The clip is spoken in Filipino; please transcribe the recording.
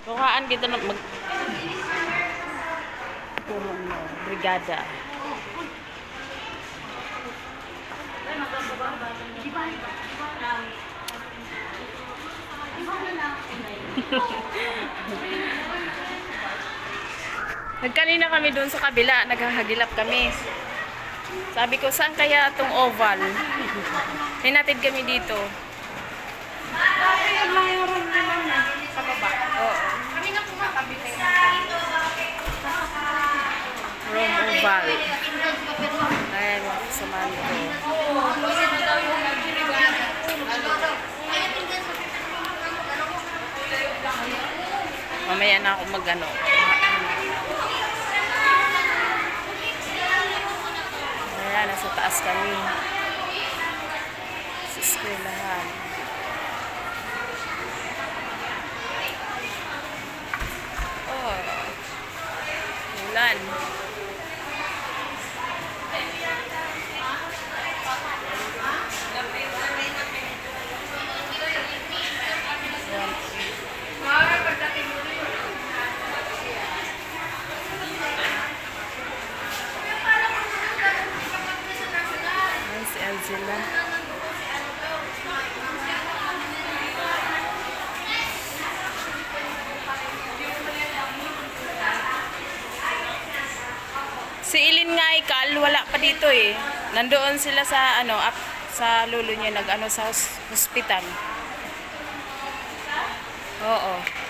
Bukaan kita na brigada. Nagkanina kami doon sa kabila, naghahagilap kami. Sabi ko, saan kaya itong oval? Hinatid kami dito. Sa baba. Oo. Kami na kumatabi tayo. Rome Oval. Ayan, samahan ko. Mamaya na ako mag-ano. Ayan, nasa taas kami. Sa eskwelahan. Oh. Ulan. Si Angela. Si Ilin nga ikal, wala pa dito eh. Nandoon sila sa ano, up sa lolo niya nag-ano sa hospital. Oo.